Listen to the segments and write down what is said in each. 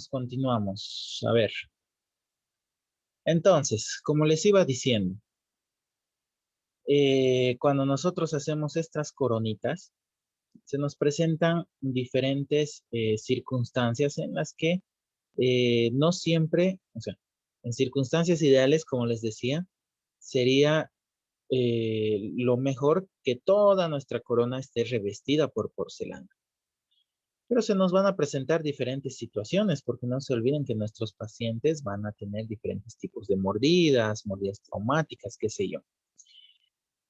Continuamos. A ver. Entonces, como les iba diciendo, cuando nosotros hacemos estas coronitas, se nos presentan diferentes circunstancias en las que no siempre, o sea, en circunstancias ideales, como les decía, sería lo mejor que toda nuestra corona esté revestida por porcelana. Pero se nos van a presentar diferentes situaciones, porque no se olviden que nuestros pacientes van a tener diferentes tipos de mordidas traumáticas, qué sé yo,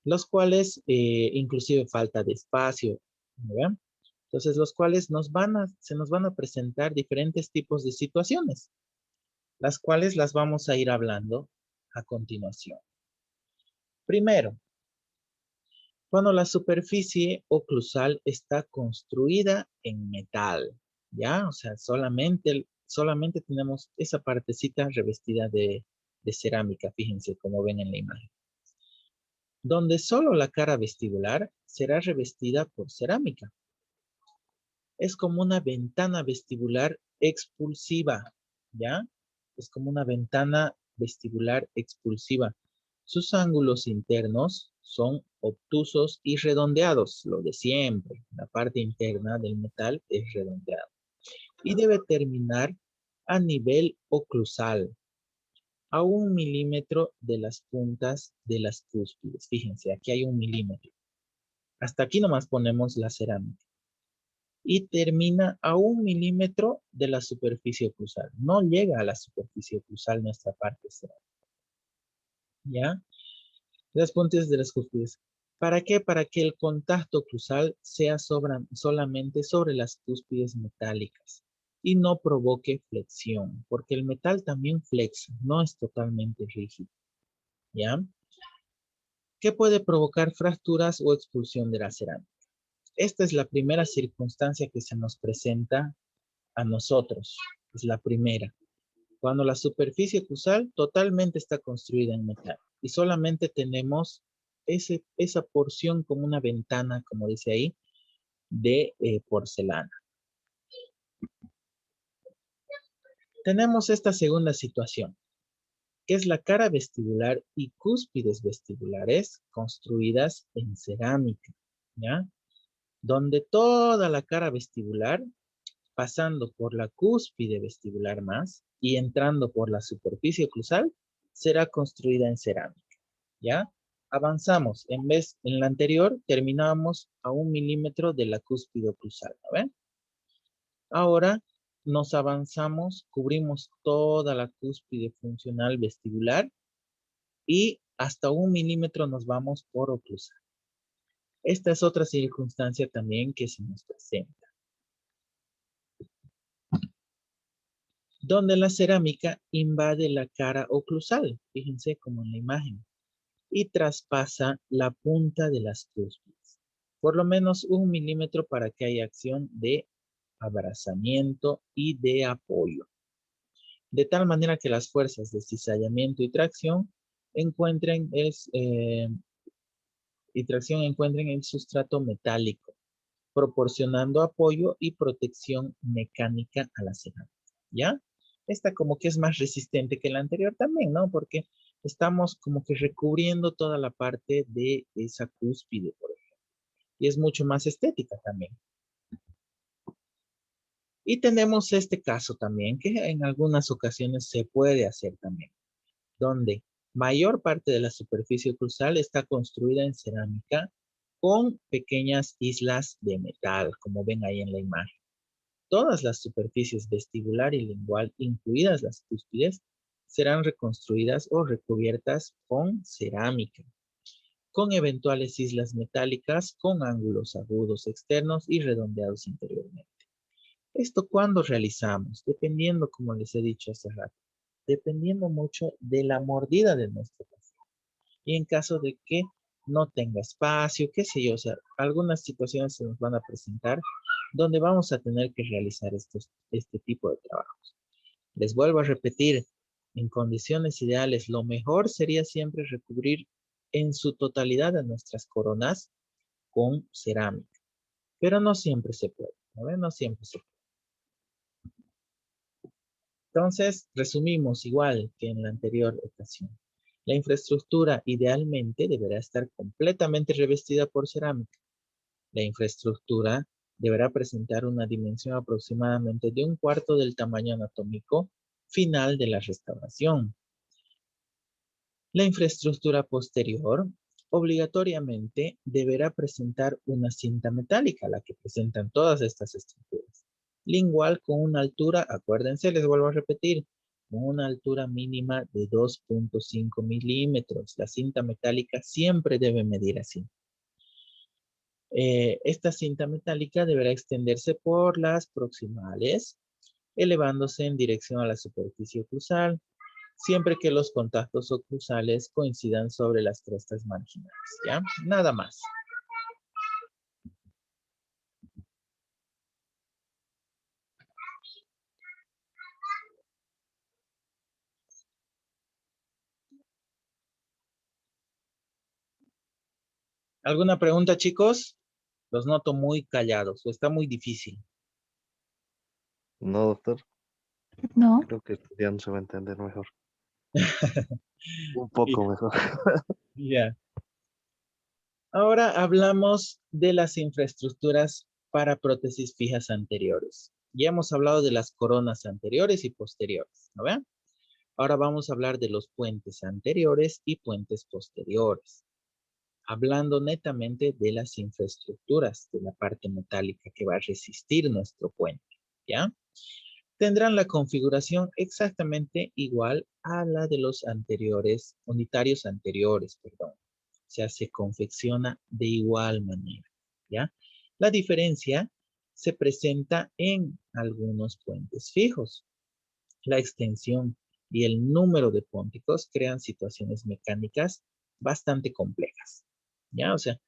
los cuales, inclusive falta de espacio, ¿verdad? Entonces, los cuales se nos van a presentar diferentes tipos de situaciones, las cuales las vamos a ir hablando a continuación. Primero, cuando la superficie oclusal está construida en metal, ¿ya? O sea, solamente tenemos esa partecita revestida de cerámica, fíjense como ven en la imagen. Donde solo la cara vestibular será revestida por cerámica. Es como una ventana vestibular expulsiva, ¿ya? Es como una ventana vestibular expulsiva. Sus ángulos internos son obtusos y redondeados, lo de siempre. La parte interna del metal es redondeada. Y debe terminar a nivel oclusal, a 1 milímetro de las puntas de las cúspides. Fíjense, aquí hay 1 milímetro. Hasta aquí nomás ponemos la cerámica. Y termina a 1 milímetro de la superficie oclusal. No llega a la superficie oclusal nuestra parte cerámica. ¿Ya? Las puntas de las cúspides. ¿Para qué? Para que el contacto oclusal sea solamente sobre las cúspides metálicas y no provoque flexión, porque el metal también flexa, no es totalmente rígido. ¿Ya? ¿Qué puede provocar fracturas o expulsión de la cerámica? Esta es la primera circunstancia que se nos presenta a nosotros. Es la primera. Cuando la superficie oclusal totalmente está construida en metal y solamente tenemos esa porción como una ventana, como dice ahí, de porcelana. Tenemos esta segunda situación, que es la cara vestibular y cúspides vestibulares construidas en cerámica, ¿ya? Donde toda la cara vestibular, pasando por la cúspide vestibular más y entrando por la superficie oclusal, será construida en cerámica, ¿ya? Avanzamos, en la anterior terminábamos a 1 milímetro de la cúspide oclusal, ¿no ven? Ahora nos avanzamos, cubrimos toda la cúspide funcional vestibular y hasta 1 milímetro nos vamos por oclusal. Esta es otra circunstancia también que se nos presenta, donde la cerámica invade la cara oclusal, fíjense como en la imagen, y traspasa la punta de las cúspides, por lo menos 1 milímetro para que haya acción de abrazamiento y de apoyo, de tal manera que las fuerzas de cizallamiento y tracción encuentren el sustrato metálico, proporcionando apoyo y protección mecánica a la cerámica, ¿ya? Esta como que es más resistente que la anterior también, ¿no? Porque estamos como que recubriendo toda la parte de esa cúspide, por ejemplo. Y es mucho más estética también. Y tenemos este caso también, que en algunas ocasiones se puede hacer también, donde mayor parte de la superficie oclusal está construida en cerámica con pequeñas islas de metal, como ven ahí en la imagen. Todas las superficies vestibular y lingual, incluidas las cúspides, serán reconstruidas o recubiertas con cerámica, con eventuales islas metálicas con ángulos agudos externos y redondeados interiormente. ¿Esto cuándo realizamos? Dependiendo, como les he dicho hace rato, dependiendo mucho de la mordida de nuestro paciente. Y en caso de que no tenga espacio, qué sé yo, o sea, algunas situaciones se nos van a presentar donde vamos a tener que realizar este tipo de trabajos. Les vuelvo a repetir, en condiciones ideales, lo mejor sería siempre recubrir en su totalidad a nuestras coronas con cerámica, pero no siempre se puede, ¿no? No siempre se puede. Entonces, resumimos igual que en la anterior ocasión. La infraestructura idealmente deberá estar completamente revestida por cerámica. La infraestructura deberá presentar una dimensión aproximadamente de 1/4 del tamaño anatómico final de la restauración. La infraestructura posterior obligatoriamente deberá presentar una cinta metálica, la que presentan todas estas estructuras. Lingual con una altura, acuérdense, les vuelvo a repetir, con una altura mínima de 2.5 milímetros. La cinta metálica siempre debe medir así. Esta cinta metálica deberá extenderse por las proximales, elevándose en dirección a la superficie oclusal, siempre que los contactos oclusales coincidan sobre las crestas marginales, ¿ya? Nada más. ¿Alguna pregunta, chicos? Los noto muy callados o está muy difícil. No, doctor, No. creo que estudiando se va a entender mejor. Un Y- poco mejor. Ya. Ahora hablamos de las infraestructuras para prótesis fijas anteriores. Ya hemos hablado de las coronas anteriores y posteriores, ¿no ven? Ahora vamos a hablar de los puentes anteriores y puentes posteriores. Hablando netamente de las infraestructuras, de la parte metálica que va a resistir nuestro puente, ¿ya? Tendrán la configuración exactamente igual a la de los anteriores, unitarios anteriores, perdón. O sea, se confecciona de igual manera, ¿ya? La diferencia se presenta en algunos puentes fijos. La extensión y el número de pónticos crean situaciones mecánicas bastante complejas, ¿ya? O sea,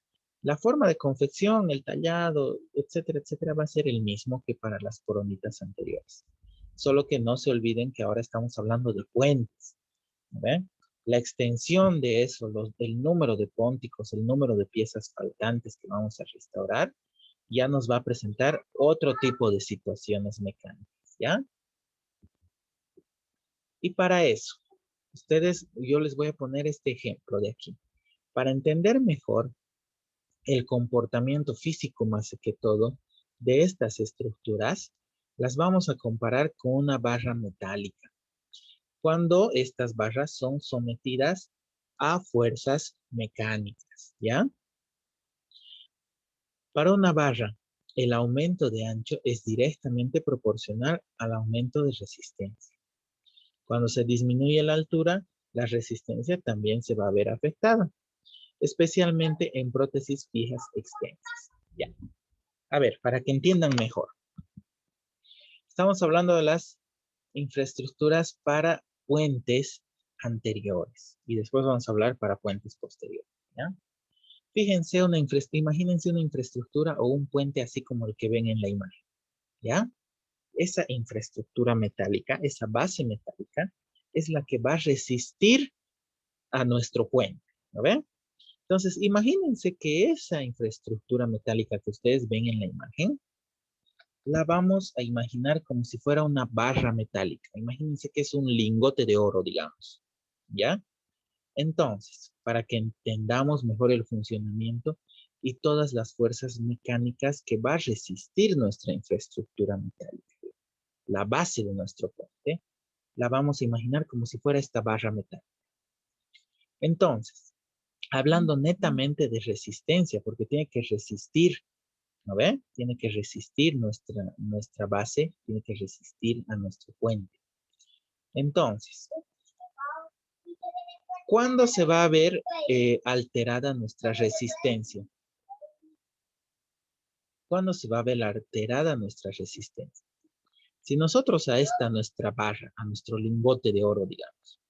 la forma de confección, el tallado, etcétera, va a ser el mismo que para las coronitas anteriores. Solo que no se olviden que ahora estamos hablando de puentes, ¿ven? La extensión de eso, el número de pónticos, el número de piezas faltantes que vamos a restaurar, ya nos va a presentar otro tipo de situaciones mecánicas, ¿ya? Y para eso, yo les voy a poner este ejemplo de aquí. Para entender mejor el comportamiento físico más que todo de estas estructuras, las vamos a comparar con una barra metálica. Cuando estas barras son sometidas a fuerzas mecánicas, ¿ya? Para una barra, el aumento de ancho es directamente proporcional al aumento de resistencia. Cuando se disminuye la altura, la resistencia también se va a ver afectada, especialmente en prótesis fijas extensas. Ya. A ver, para que entiendan mejor. Estamos hablando de las infraestructuras para puentes anteriores y después vamos a hablar para puentes posteriores. ¿Ya? Fíjense, imagínense una infraestructura o un puente así como el que ven en la imagen. ¿Ya? Esa infraestructura metálica, esa base metálica, es la que va a resistir a nuestro puente. ¿No ven? Entonces, imagínense que esa infraestructura metálica que ustedes ven en la imagen, la vamos a imaginar como si fuera una barra metálica. Imagínense que es un lingote de oro, digamos. ¿Ya? Entonces, para que entendamos mejor el funcionamiento y todas las fuerzas mecánicas que va a resistir nuestra infraestructura metálica, la base de nuestro puente, la vamos a imaginar como si fuera esta barra metálica. Entonces, hablando netamente de resistencia, porque tiene que resistir, ¿no ve? Tiene que resistir nuestra base, tiene que resistir a nuestro puente. Entonces, ¿cuándo se va a ver alterada nuestra resistencia? ¿Cuándo se va a ver alterada nuestra resistencia? Si nosotros a esta nuestra barra, a nuestro lingote de oro, digamos,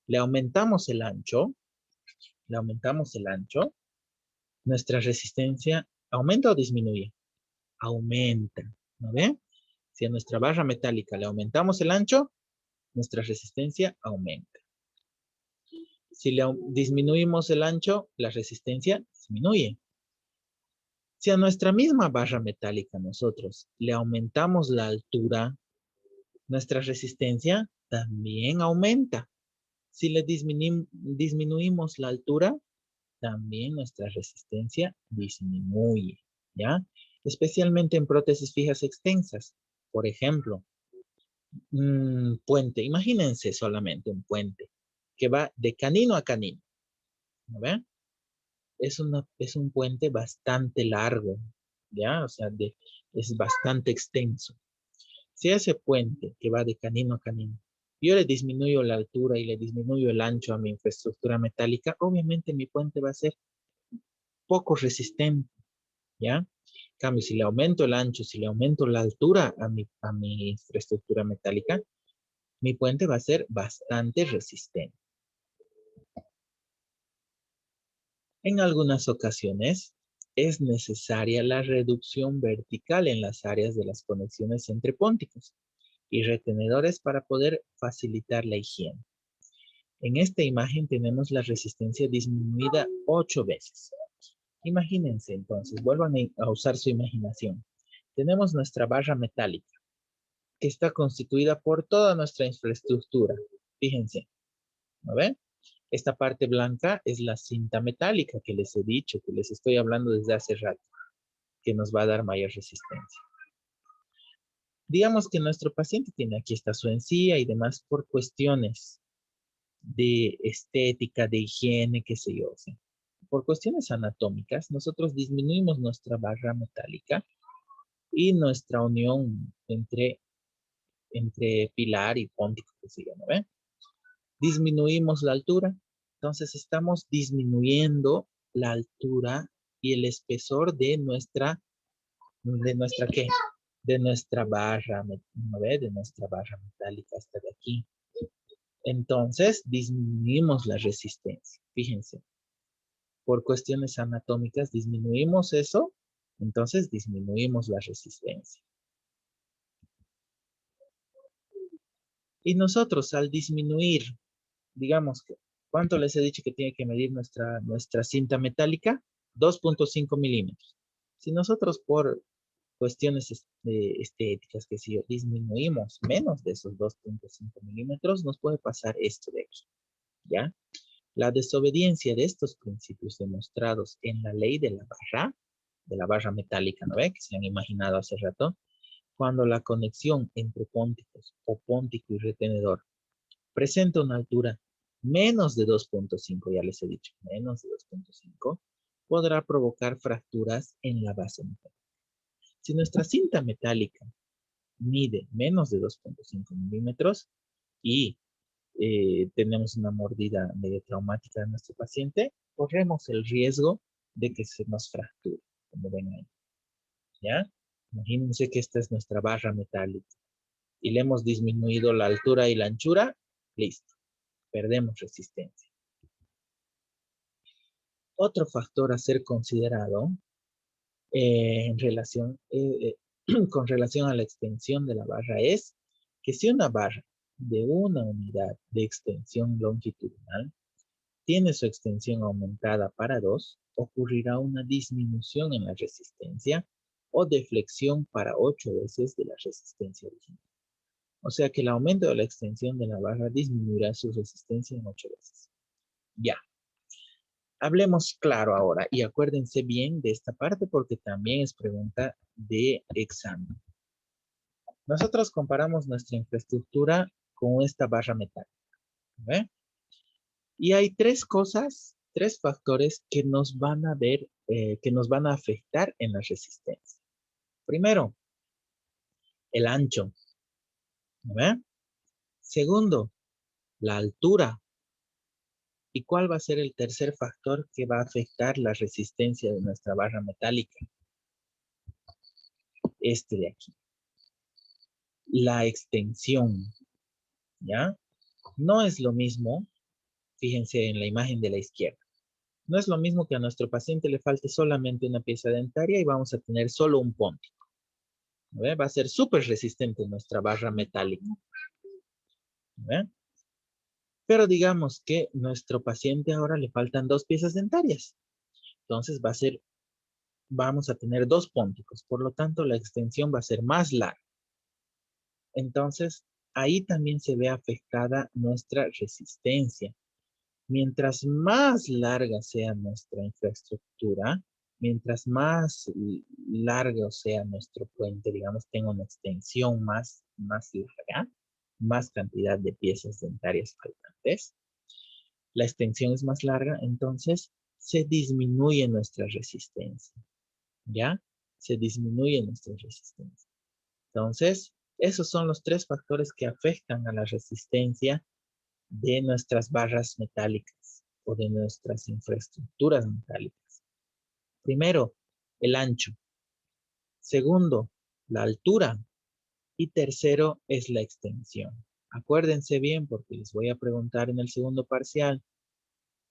le aumentamos el ancho, nuestra resistencia aumenta o disminuye. Aumenta, ¿no ve? Si a nuestra barra metálica le aumentamos el ancho, nuestra resistencia aumenta. Si le disminuimos el ancho, la resistencia disminuye. Si a nuestra misma barra metálica nosotros le aumentamos la altura, nuestra resistencia también aumenta. Si le disminuimos la altura, también nuestra resistencia disminuye, ¿ya? Especialmente en prótesis fijas extensas. Por ejemplo, puente. Imagínense solamente un puente que va de canino a canino, ¿no ven? Es un puente bastante largo, ¿ya? O sea, es bastante extenso. Si a ese puente que va de canino a canino, yo le disminuyo la altura y le disminuyo el ancho a mi infraestructura metálica, obviamente mi puente va a ser poco resistente, ¿ya? En cambio, si le aumento el ancho, si le aumento la altura a mi infraestructura metálica, mi puente va a ser bastante resistente. En algunas ocasiones, es necesaria la reducción vertical en las áreas de las conexiones entre pónticos y retenedores para poder facilitar la higiene. En esta imagen tenemos la resistencia disminuida 8 veces. Imagínense entonces, vuelvan a usar su imaginación. Tenemos nuestra barra metálica, que está constituida por toda nuestra infraestructura. Fíjense, ¿no ven? Esta parte blanca es la cinta metálica que les he dicho, que les estoy hablando desde hace rato, que nos va a dar mayor resistencia. Digamos que nuestro paciente tiene aquí está su encía y demás por cuestiones de estética, de higiene, qué sé yo. O sea, por cuestiones anatómicas, nosotros disminuimos nuestra barra metálica y nuestra unión entre pilar y póntico, que se llama, ¿ve? Disminuimos la altura, entonces estamos disminuyendo la altura y el espesor de nuestra ¿qué? De nuestra barra, ¿no ve? De nuestra barra metálica hasta de aquí. Entonces disminuimos la resistencia, fíjense. Por cuestiones anatómicas disminuimos eso, entonces disminuimos la resistencia. Y nosotros al disminuir, digamos que, ¿cuánto les he dicho que tiene que medir nuestra cinta metálica? 2.5 milímetros. Si nosotros por cuestiones estéticas, que si disminuimos menos de esos 2.5 milímetros, nos puede pasar esto de aquí, ¿ya? La desobediencia de estos principios demostrados en la ley de la barra metálica, ¿no ve? Que se han imaginado hace rato, cuando la conexión entre pónticos o póntico y retenedor presenta una altura menos de 2.5, ya les he dicho, menos de 2.5, podrá provocar fracturas en la base metálica. Si nuestra cinta metálica mide menos de 2.5 milímetros y tenemos una mordida medio traumática de nuestro paciente, corremos el riesgo de que se nos fracture, como ven ahí, ¿ya? Imagínense que esta es nuestra barra metálica y le hemos disminuido la altura y la anchura, listo, perdemos resistencia. Otro factor a ser considerado con relación a la extensión de la barra es que si una barra de una unidad de extensión longitudinal tiene su extensión aumentada para 2, ocurrirá una disminución en la resistencia o deflexión para 8 veces de la resistencia original. O sea que el aumento de la extensión de la barra disminuirá su resistencia en 8 veces. Ya. Hablemos claro ahora y acuérdense bien de esta parte porque también es pregunta de examen. Nosotros comparamos nuestra infraestructura con esta barra metálica, ¿ve? Y hay tres factores que nos van a que nos van a afectar en la resistencia. Primero, el ancho, ¿ve? Segundo, la altura. ¿Y cuál va a ser el tercer factor que va a afectar la resistencia de nuestra barra metálica? Este de aquí. La extensión, ¿ya? No es lo mismo, fíjense en la imagen de la izquierda, no es lo mismo que a nuestro paciente le falte solamente una pieza dentaria y vamos a tener solo un póntico. ¿Ve? Va a ser súper resistente nuestra barra metálica. ¿Ve? Pero digamos que nuestro paciente ahora le faltan 2 piezas dentarias. Entonces vamos a tener 2 pónticos, por lo tanto la extensión va a ser más larga. Entonces ahí también se ve afectada nuestra resistencia. Mientras más larga sea nuestra infraestructura, mientras más largo sea nuestro puente, digamos, tenga una extensión más larga, más cantidad de piezas dentarias faltantes, la extensión es más larga, entonces se disminuye nuestra resistencia, ¿ya? Se disminuye nuestra resistencia. Entonces, esos son los tres factores que afectan a la resistencia de nuestras barras metálicas o de nuestras infraestructuras metálicas. Primero, el ancho. Segundo, la altura. Y tercero es la extensión. Acuérdense bien porque les voy a preguntar en el segundo parcial.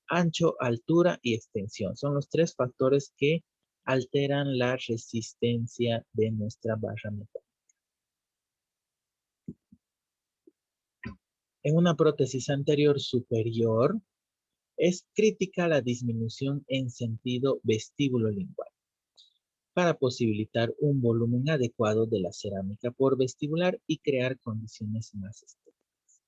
Ancho, altura y extensión son los tres factores que alteran la resistencia de nuestra barra metálica. En una prótesis anterior superior, es crítica la disminución en sentido vestíbulo-lingual para posibilitar un volumen adecuado de la cerámica por vestibular y crear condiciones más estéticas.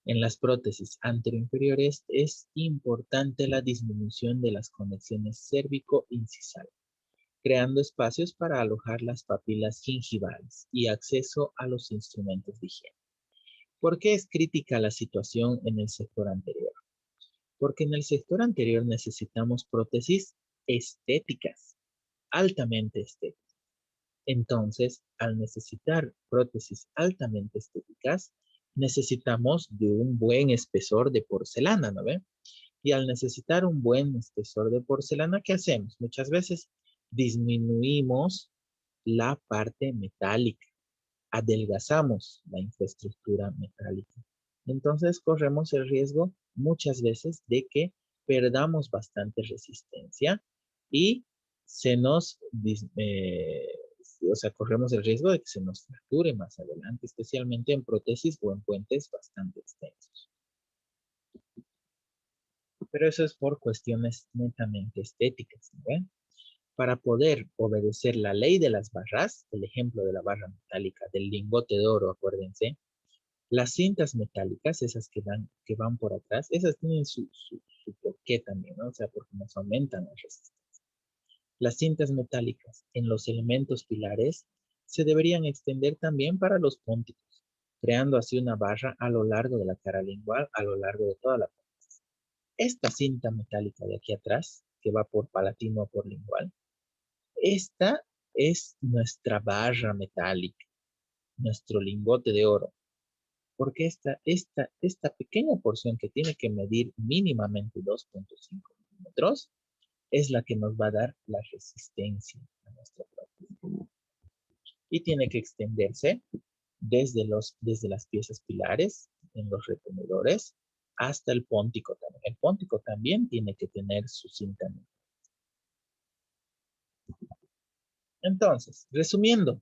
En las prótesis anteroinferiores es importante la disminución de las conexiones cérvico-incisales, creando espacios para alojar las papilas gingivales y acceso a los instrumentos de higiene. ¿Por qué es crítica la situación en el sector anterior? Porque en el sector anterior necesitamos prótesis estéticas, altamente estéticas. Entonces, al necesitar prótesis altamente estéticas, necesitamos de un buen espesor de porcelana, ¿no ve? Y al necesitar un buen espesor de porcelana, ¿qué hacemos? Muchas veces disminuimos la parte metálica, adelgazamos la infraestructura metálica. Entonces corremos el riesgo muchas veces de que perdamos bastante resistencia y se nos, o sea, corremos el riesgo de que se nos fracture más adelante, especialmente en prótesis o en puentes bastante extensos. Pero eso es por cuestiones netamente estéticas, ¿no? Para poder obedecer la ley de las barras, el ejemplo de la barra metálica, del lingote de oro, acuérdense, las cintas metálicas, esas que van por atrás, esas tienen su porqué también, ¿no? O sea, porque nos aumentan la resistencia. Las cintas metálicas en los elementos pilares se deberían extender también para los pónticos, creando así una barra a lo largo de la cara lingual, a lo largo de toda la prótesis. Esta cinta metálica de aquí atrás, que va por palatino o por lingual, esta es nuestra barra metálica, nuestro lingote de oro. Porque esta pequeña porción que tiene que medir mínimamente 2.5 milímetros es la que nos va a dar la resistencia a nuestra prótesis. Y tiene que extenderse desde las piezas pilares, en los retenedores, hasta el póntico también. El póntico también tiene que tener su cinta. Entonces, resumiendo,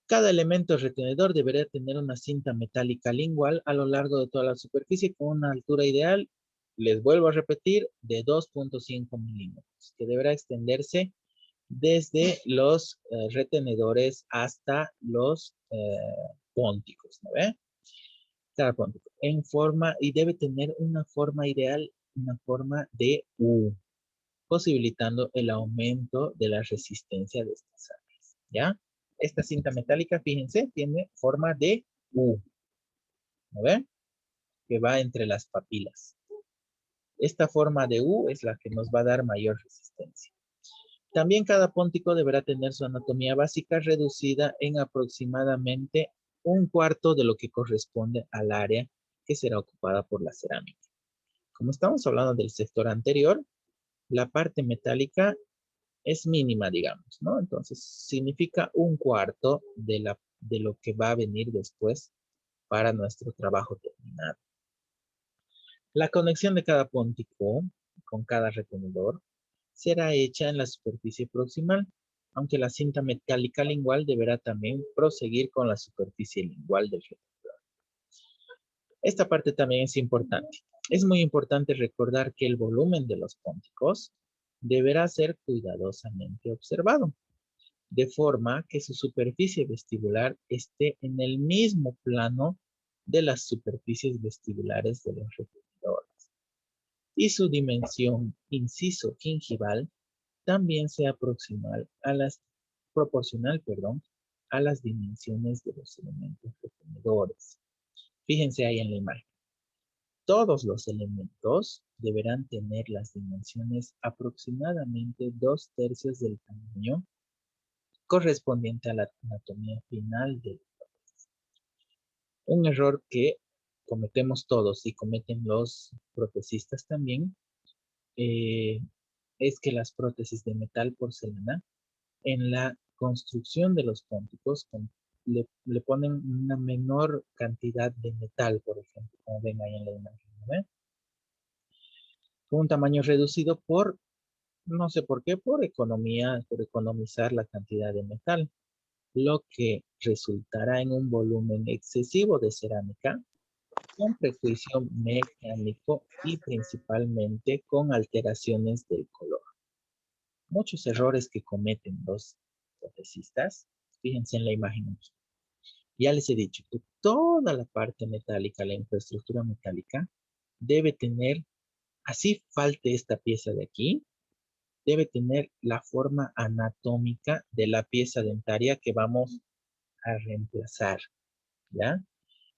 cada elemento retenedor debería tener una cinta metálica lingual a lo largo de toda la superficie con una altura ideal, les vuelvo a repetir, de 2.5 milímetros, que deberá extenderse desde los retenedores hasta los pónticos, ¿no ve? Cada póntico. En forma, y debe tener una forma ideal, una forma de U, posibilitando el aumento de la resistencia de estas áreas, ¿ya? Esta cinta metálica, fíjense, tiene forma de U, ¿no ven? Que va entre las papilas. Esta forma de U es la que nos va a dar mayor resistencia. También cada póntico deberá tener su anatomía básica reducida en aproximadamente un cuarto de lo que corresponde al área que será ocupada por la cerámica. Como estamos hablando del sector anterior, la parte metálica es mínima, digamos, ¿no? Entonces, significa un cuarto de lo que va a venir después para nuestro trabajo terminado. La conexión de cada póntico con cada retenedor será hecha en la superficie proximal, aunque la cinta metálica lingual deberá también proseguir con la superficie lingual del retenedor. Esta parte también es importante. Es muy importante recordar que el volumen de los pónticos deberá ser cuidadosamente observado, de forma que su superficie vestibular esté en el mismo plano de las superficies vestibulares de los retenedores. Y su dimensión, inciso gingival, también sea proporcional, a las dimensiones de los elementos retenedores. Fíjense ahí en la imagen. Todos los elementos deberán tener las dimensiones aproximadamente 2/3 del tamaño correspondiente a la anatomía final del prótesis. Un error que cometemos todos y cometen los protecistas también es que las prótesis de metal porcelana en la construcción de los pónticos le ponen una menor cantidad de metal, por ejemplo, como ven ahí en la imagen, ¿no? Con un tamaño reducido por, no sé por qué, por economía, por economizar la cantidad de metal, lo que resultará en un volumen excesivo de cerámica con prejuicio mecánico y principalmente con alteraciones del color. Muchos errores que cometen los protecistas, fíjense en la imagen. Ya les he dicho que toda la parte metálica, la infraestructura metálica, debe tener, así falte esta pieza de aquí, debe tener la forma anatómica de la pieza dentaria que vamos a reemplazar, ¿ya?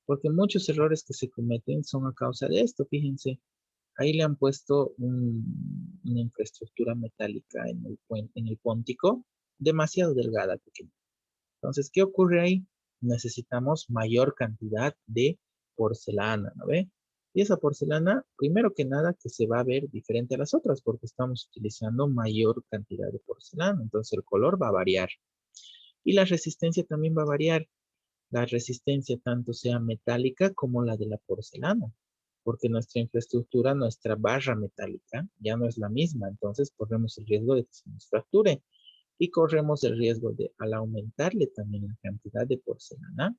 Porque muchos errores que se cometen son a causa de esto, fíjense. Ahí le han puesto una infraestructura metálica en el póntico, demasiado delgada, pequeña. Entonces, ¿qué ocurre ahí? Necesitamos mayor cantidad de porcelana, ¿no ve? Y esa porcelana, primero que nada, que se va a ver diferente a las otras porque estamos utilizando mayor cantidad de porcelana. Entonces, el color va a variar. Y la resistencia también va a variar. La resistencia tanto sea metálica como la de la porcelana, porque nuestra infraestructura, nuestra barra metálica ya no es la misma, entonces corremos el riesgo de que se nos fracture y corremos el riesgo de, al aumentarle también la cantidad de porcelana,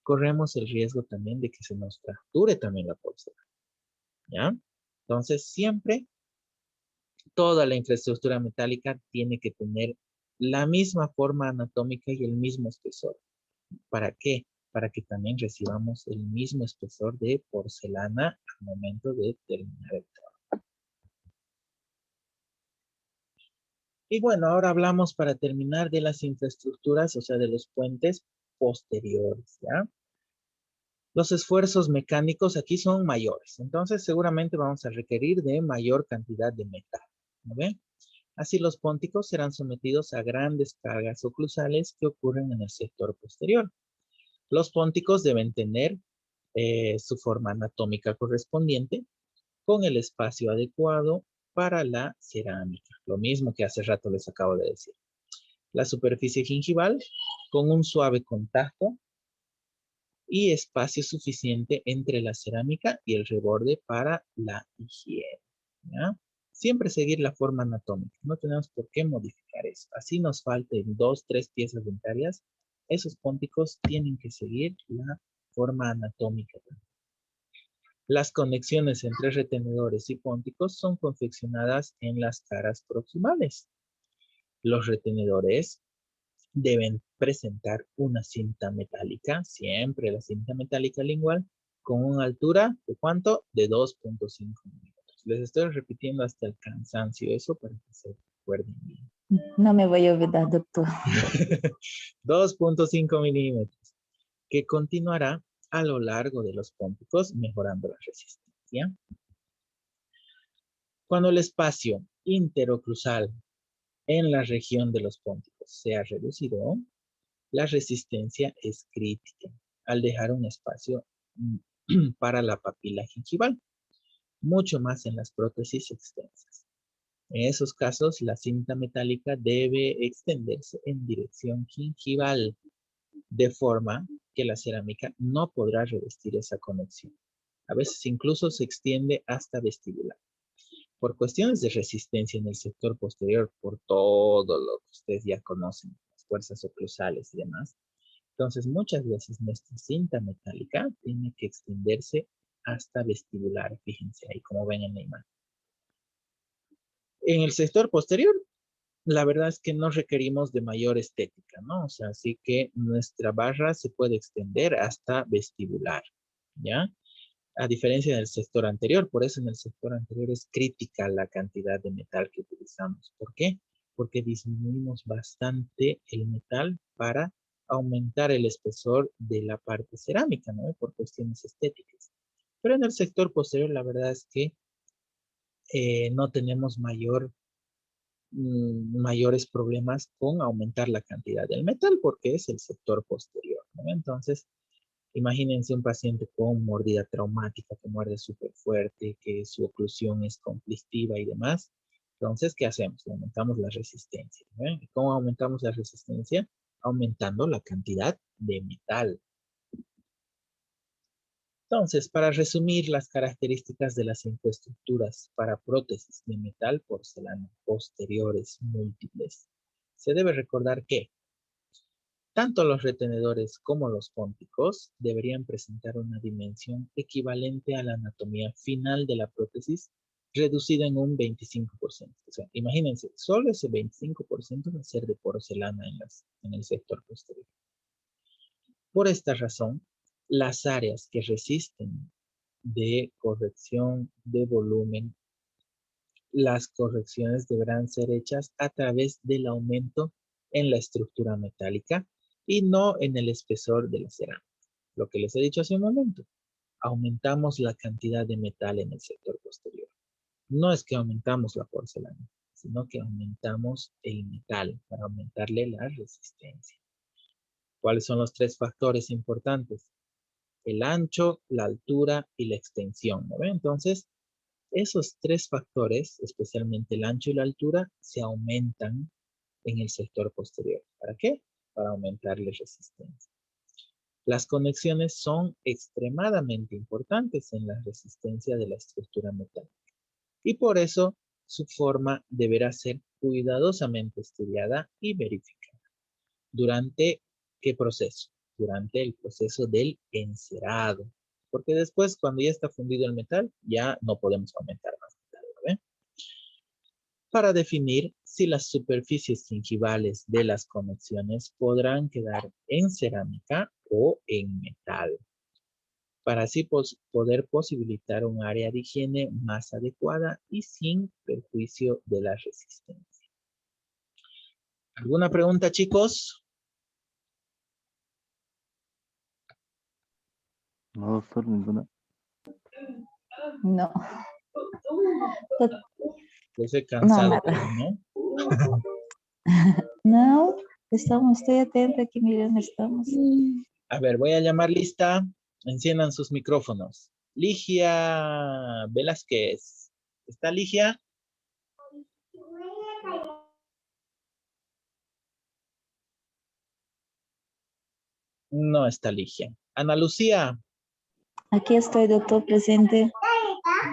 corremos el riesgo también de que se nos fracture también la porcelana, ¿ya? Entonces siempre toda la infraestructura metálica tiene que tener la misma forma anatómica y el mismo espesor. ¿Para qué? Para que también recibamos el mismo espesor de porcelana al momento de terminar el trabajo. Y bueno, ahora hablamos para terminar de las infraestructuras, o sea, de los puentes posteriores, ¿ya? Los esfuerzos mecánicos aquí son mayores, entonces seguramente vamos a requerir de mayor cantidad de metal, ¿no ven? Así los pónticos serán sometidos a grandes cargas oclusales que ocurren en el sector posterior. Los pónticos deben tener su forma anatómica correspondiente con el espacio adecuado para la cerámica. Lo mismo que hace rato les acabo de decir. La superficie gingival con un suave contacto y espacio suficiente entre la cerámica y el reborde para la higiene, ¿ya? Siempre seguir la forma anatómica. No tenemos por qué modificar eso. Así nos falten 2, 3 piezas dentarias. Esos pónticos tienen que seguir la forma anatómica. Las conexiones entre retenedores y pónticos son confeccionadas en las caras proximales. Los retenedores deben presentar una cinta metálica, siempre la cinta metálica lingual, con una altura de ¿cuánto? De 2.5 milímetros. Les estoy repitiendo hasta el cansancio eso para que se recuerden bien. No me voy a olvidar, doctor. 2.5 milímetros, que continuará a lo largo de los pónticos, mejorando la resistencia. Cuando el espacio interoclusal en la región de los pónticos sea reducido, la resistencia es crítica al dejar un espacio para la papila gingival, mucho más en las prótesis extensas. En esos casos, la cinta metálica debe extenderse en dirección gingival, de forma que la cerámica no podrá revestir esa conexión. A veces incluso se extiende hasta vestibular. Por cuestiones de resistencia en el sector posterior, por todo lo que ustedes ya conocen, las fuerzas oclusales y demás, entonces muchas veces nuestra cinta metálica tiene que extenderse hasta vestibular, fíjense ahí como ven en la imagen. En el sector posterior, la verdad es que no requerimos de mayor estética, ¿no? O sea, así que nuestra barra se puede extender hasta vestibular, ¿ya? A diferencia del sector anterior, por eso en el sector anterior es crítica la cantidad de metal que utilizamos. ¿Por qué? Porque disminuimos bastante el metal para aumentar el espesor de la parte cerámica, ¿no? Por cuestiones estéticas. Pero en el sector posterior, la verdad es que no tenemos mayores problemas con aumentar la cantidad del metal porque es el sector posterior, ¿no? Entonces, imagínense un paciente con mordida traumática que muerde súper fuerte, que su oclusión es conflictiva y demás. Entonces, ¿qué hacemos? Le aumentamos la resistencia, ¿no? ¿Y cómo aumentamos la resistencia? Aumentando la cantidad de metal. Entonces, para resumir las características de las infraestructuras para prótesis de metal porcelana posteriores múltiples, se debe recordar que tanto los retenedores como los pónticos deberían presentar una dimensión equivalente a la anatomía final de la prótesis, reducida en un 25%. O sea, imagínense, solo ese 25% va a ser de porcelana en el sector posterior. Por esta razón, las áreas que resisten de corrección de volumen, las correcciones deberán ser hechas a través del aumento en la estructura metálica y no en el espesor de la cerámica. Lo que les he dicho hace un momento, aumentamos la cantidad de metal en el sector posterior. No es que aumentamos la porcelana, sino que aumentamos el metal para aumentarle la resistencia. ¿Cuáles son los tres factores importantes? El ancho, la altura y la extensión, ¿no ve? Entonces, esos tres factores, especialmente el ancho y la altura, se aumentan en el sector posterior. ¿Para qué? Para aumentarle resistencia. Las conexiones son extremadamente importantes en la resistencia de la estructura metálica y por eso su forma deberá ser cuidadosamente estudiada y verificada. ¿Durante qué proceso? Durante el proceso del encerado. Porque después, cuando ya está fundido el metal, ya no podemos aumentar más metal, ¿no? Para definir si las superficies gingivales de las conexiones podrán quedar en cerámica o en metal, para así poder posibilitar un área de higiene más adecuada y sin perjuicio de la resistencia. ¿Alguna pregunta, chicos? No, doctor, ninguna. No, Yo soy no, cansado, nada. pero no. No, estoy atenta aquí, miren, estamos. A ver, voy a llamar lista. Enciendan sus micrófonos. Ligia Velázquez. ¿Está Ligia? No está Ligia. Ana Lucía. Aquí estoy, doctor, presente.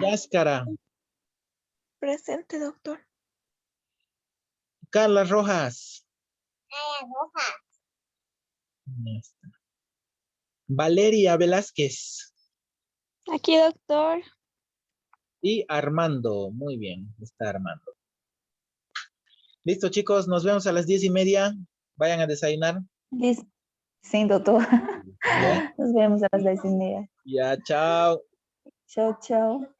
Yáscara. Presente, doctor. Carla Rojas. No está. Valeria Velázquez. Aquí, doctor. Y Armando. Muy bien, está Armando. Listo, chicos, nos vemos a las 10:30. Vayan a desayunar. Sí, doctor. ¿Ya? Nos vemos a las 10:30. Ya, chao. Chao, chao.